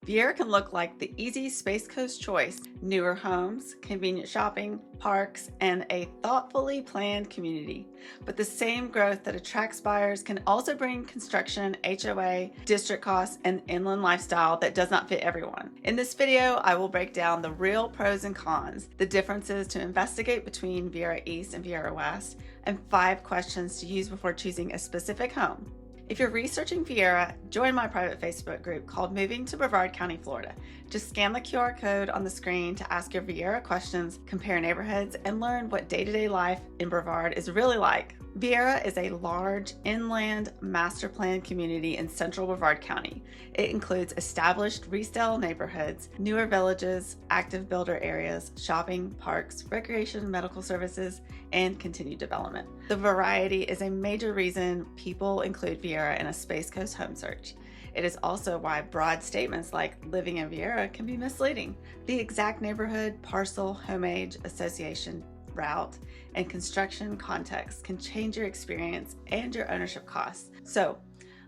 Viera can look like the easy Space Coast choice: newer homes, convenient shopping, parks, and a thoughtfully planned community. But the same growth that attracts buyers can also bring construction, HOA, district costs, and inland lifestyle that does not fit everyone. In this video, I will break down the real pros and cons, the differences to investigate between Viera East and Viera West, and 5 questions to use before choosing a specific home. If you're researching Viera, join my private Facebook group called Moving to Brevard County, Florida. Just scan the QR code on the screen to ask your Viera questions, compare neighborhoods, and learn what day-to-day life in Brevard is really like. Viera is a large inland master plan community in central Brevard County. It includes established resale neighborhoods, newer villages, active builder areas, shopping, parks, recreation, medical services, and continued development. The variety is a major reason people include Viera in a Space Coast home search. It is also why broad statements like living in Viera can be misleading. The exact neighborhood, parcel, home age, association, route, and construction context can change your experience and your ownership costs. So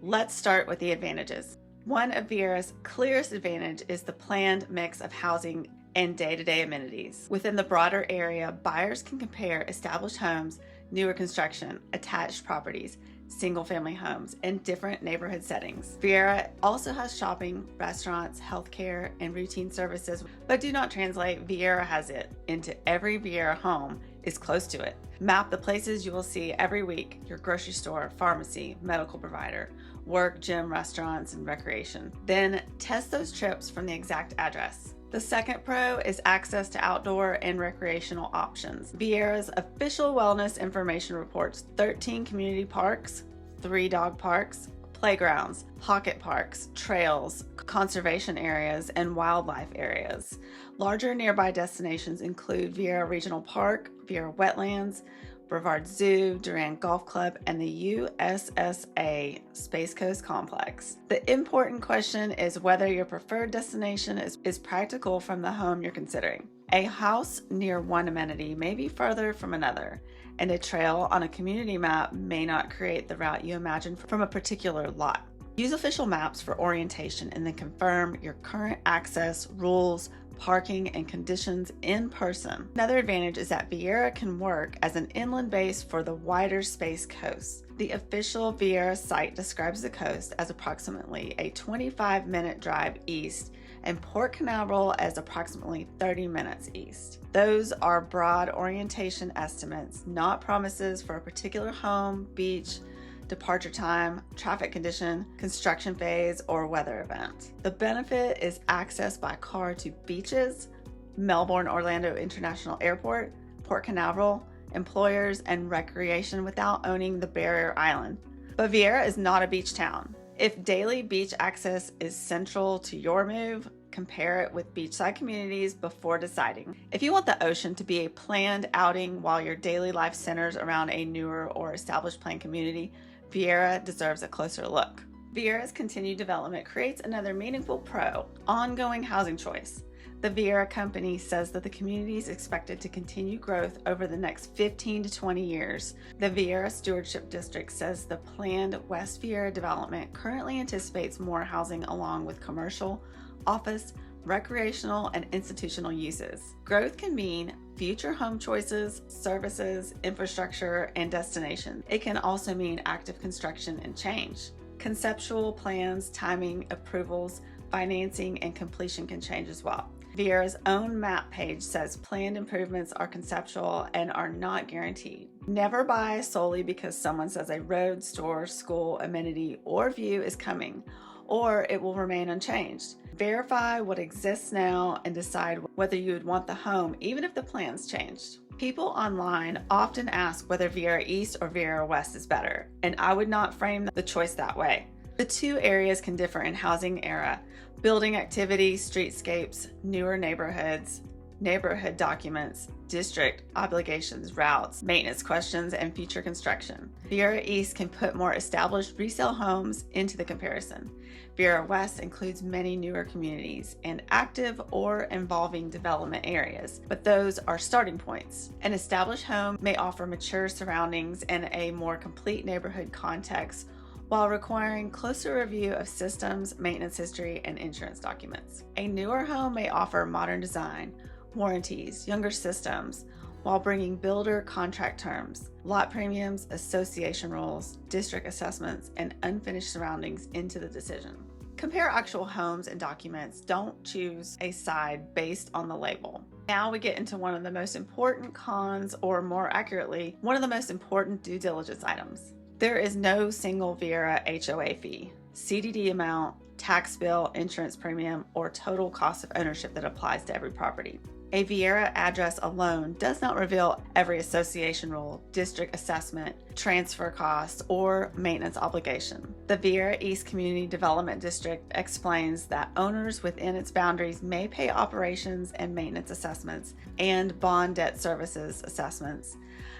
let's start with the advantages. One of Viera's clearest advantage is the planned mix of housing and day-to-day amenities. Within the broader area, buyers can compare established homes, newer construction, attached properties, single-family homes, and different neighborhood settings. Viera also has shopping, restaurants, healthcare, and routine services, but do not translate Viera has it into every Viera home is close to it. Map the places you will see every week: your grocery store, pharmacy, medical provider, work, gym, restaurants, and recreation. Then test those trips from the exact address. The second pro is access to outdoor and recreational options. Viera's official wellness information reports 13 community parks, 3 dog parks, playgrounds, pocket parks, trails, conservation areas, and wildlife areas. Larger nearby destinations include Viera Regional Park, Viera Wetlands, Brevard Zoo, Durand Golf Club, and the USSA Space Coast Complex. The important question is whether your preferred destination is practical from the home you're considering. A house near one amenity may be further from another, and a trail on a community map may not create the route you imagine from a particular lot. Use official maps for orientation and then confirm your current access, rules, parking, and conditions in person. Another advantage is that Viera can work as an inland base for the wider Space Coast. The official Viera site describes the coast as approximately a 25-minute drive east and Port Canaveral as approximately 30 minutes east. Those are broad orientation estimates, not promises for a particular home, beach, departure time, traffic condition, construction phase, or weather event. The benefit is access by car to beaches, Melbourne Orlando International Airport, Port Canaveral, employers, and recreation without owning the barrier island. But Viera is not a beach town. If daily beach access is central to your move, compare it with beachside communities before deciding. If you want the ocean to be a planned outing while your daily life centers around a newer or established planned community, Viera deserves a closer look. Viera's continued development creates another meaningful pro: ongoing housing choice. The Viera company says that the community is expected to continue growth over the next 15 to 20 years. The Viera Stewardship District says the planned West Viera development currently anticipates more housing along with commercial, office, recreational, and institutional uses. Growth can mean future home choices, services, infrastructure, and destinations. It can also mean active construction and change. Conceptual plans, timing, approvals, financing, and completion can change as well. Viera's own map page says planned improvements are conceptual and are not guaranteed. Never buy solely because someone says a road, store, school, amenity, or view is coming, or it will remain unchanged. Verify what exists now and decide whether you would want the home even if the plans changed. People online often ask whether Viera East or Viera West is better, and I would not frame the choice that way. The two areas can differ in housing era, building activity, streetscapes, newer neighborhoods, neighborhood documents, district obligations, routes, maintenance questions, and future construction. Viera East can put more established resale homes into the comparison. Viera West includes many newer communities and active or involving development areas, but those are starting points. An established home may offer mature surroundings and a more complete neighborhood context, while requiring closer review of systems, maintenance history, and insurance documents. A newer home may offer modern design, warranties, younger systems, while bringing builder contract terms, lot premiums, association rules, district assessments, and unfinished surroundings into the decision. Compare actual homes and documents. Don't choose a side based on the label. Now we get into one of the most important cons, or more accurately, one of the most important due diligence items. There is no single Viera HOA fee, CDD amount, tax bill, insurance premium, or total cost of ownership that applies to every property. A Viera address alone does not reveal every association rule, district assessment, transfer cost, or maintenance obligation. The Viera East Community Development District explains that owners within its boundaries may pay operations and maintenance assessments and bond debt services assessments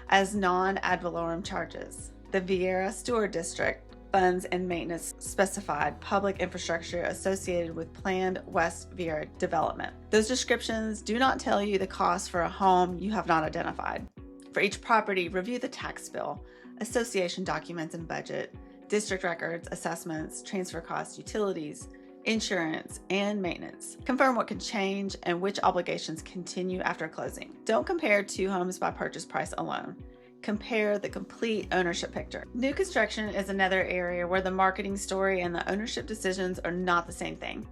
as non-ad valorem charges. The Viera Stewart District funds and maintenance specified public infrastructure associated with planned West Viera development. Those descriptions do not tell you the cost for a home you have not identified. For each property, review the tax bill, association documents and budget, district records, assessments, transfer costs, utilities, insurance, and maintenance. Confirm what can change and which obligations continue after closing. Don't compare two homes by purchase price alone. Compare the complete ownership picture. New construction is another area where the marketing story and the ownership decisions are not the same thing.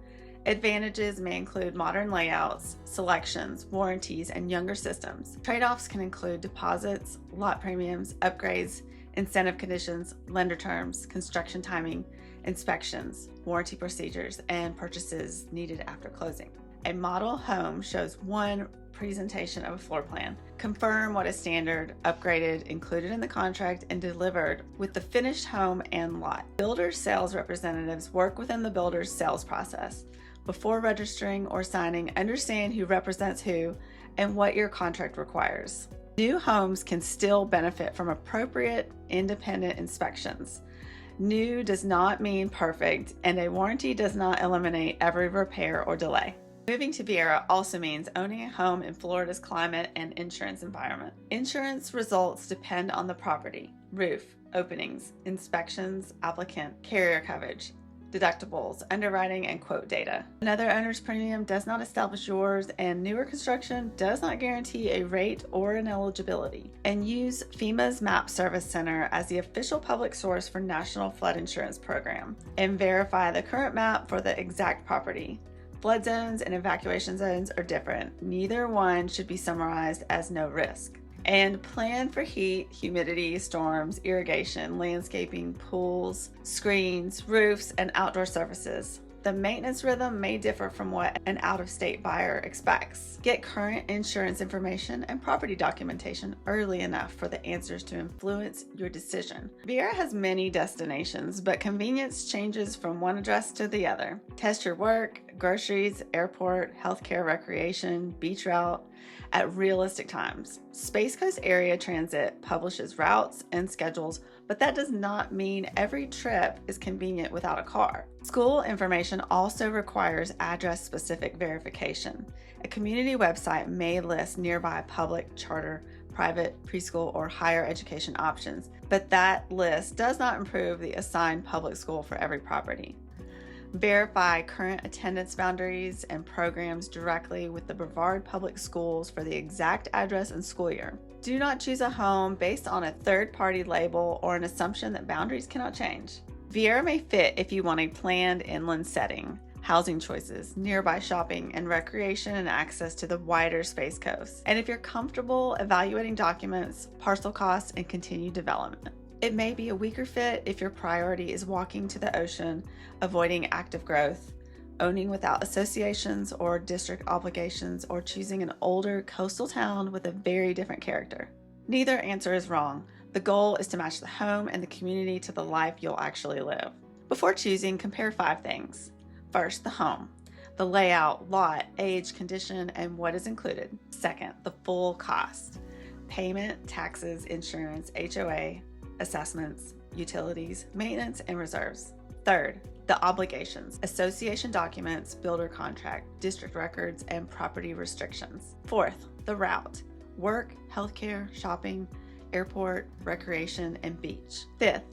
Advantages may include modern layouts, selections, warranties, and younger systems. Trade-offs can include deposits, lot premiums, upgrades, incentive conditions, lender terms, construction timing, inspections, warranty procedures, and purchases needed after closing. A model home shows one presentation of a floor plan. Confirm what is standard, upgraded, included in the contract, and delivered with the finished home and lot. Builder sales representatives work within the builder's sales process. Before registering or signing, understand who represents who and what your contract requires. New homes can still benefit from appropriate independent inspections. New does not mean perfect, and a warranty does not eliminate every repair or delay. Moving to Viera also means owning a home in Florida's climate and insurance environment. Insurance results depend on the property, roof, openings, inspections, applicant, carrier coverage, deductibles, underwriting, and quote data. Another owner's premium does not establish yours, and newer construction does not guarantee a rate or an eligibility. And use FEMA's MAP Service Center as the official public source for National Flood Insurance Program, and verify the current map for the exact property. Flood zones and evacuation zones are different. Neither one should be summarized as no risk. And plan for heat, humidity, storms, irrigation, landscaping, pools, screens, roofs, and outdoor services. The maintenance rhythm may differ from what an out-of-state buyer expects. Get current insurance information and property documentation early enough for the answers to influence your decision. Viera has many destinations, but convenience changes from one address to the other. Test your work, groceries, airport, healthcare, recreation, beach route at realistic times. Space Coast Area Transit publishes routes and schedules, but that does not mean every trip is convenient without a car. School information also requires address-specific verification. A community website may list nearby public, charter, private, preschool, or higher education options, but that list does not improve the assigned public school for every property. Verify current attendance boundaries and programs directly with the Brevard Public Schools for the exact address and school year. Do not choose a home based on a third-party label or an assumption that boundaries cannot change. Viera may fit if you want a planned inland setting, housing choices, nearby shopping and recreation, and access to the wider Space Coast. And if you're comfortable evaluating documents, parcel costs, and continued development. It may be a weaker fit if your priority is walking to the ocean, avoiding active growth, owning without associations or district obligations, or choosing an older coastal town with a very different character. Neither answer is wrong. The goal is to match the home and the community to the life you'll actually live. Before choosing, compare 5 things. First, the home. The layout, lot, age, condition, and what is included. Second, the full cost. Payment, taxes, insurance, HOA, assessments, utilities, maintenance, and reserves. Third, the obligations, association documents, builder contract, district records, and property restrictions. Fourth, the route, work, healthcare, shopping, airport, recreation, and beach. Fifth,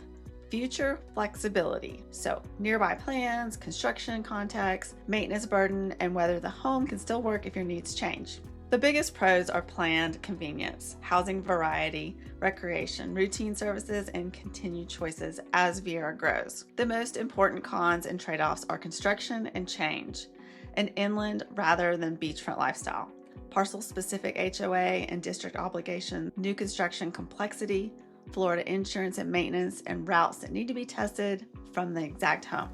future flexibility. So nearby plans, construction contacts, maintenance burden, and whether the home can still work if your needs change. The biggest pros are planned convenience, housing variety, recreation, routine services, and continued choices as Viera grows. The most important cons and trade-offs are construction and change, an inland rather than beachfront lifestyle, parcel-specific HOA and district obligation, new construction complexity, Florida insurance and maintenance, and routes that need to be tested from the exact home.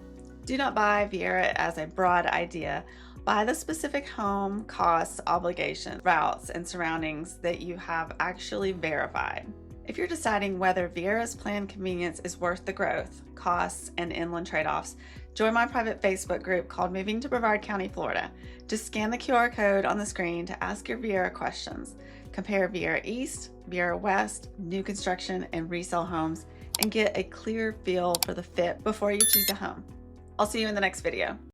Do not buy Viera as a broad idea. Buy the specific home, costs, obligations, routes, and surroundings that you have actually verified. If you're deciding whether Viera's planned convenience is worth the growth, costs, and inland trade-offs, join my private Facebook group called Moving to Brevard County, Florida. Just scan the QR code on the screen to ask your Viera questions. Compare Viera East, Viera West, new construction, and resale homes, and get a clear feel for the fit before you choose a home. I'll see you in the next video.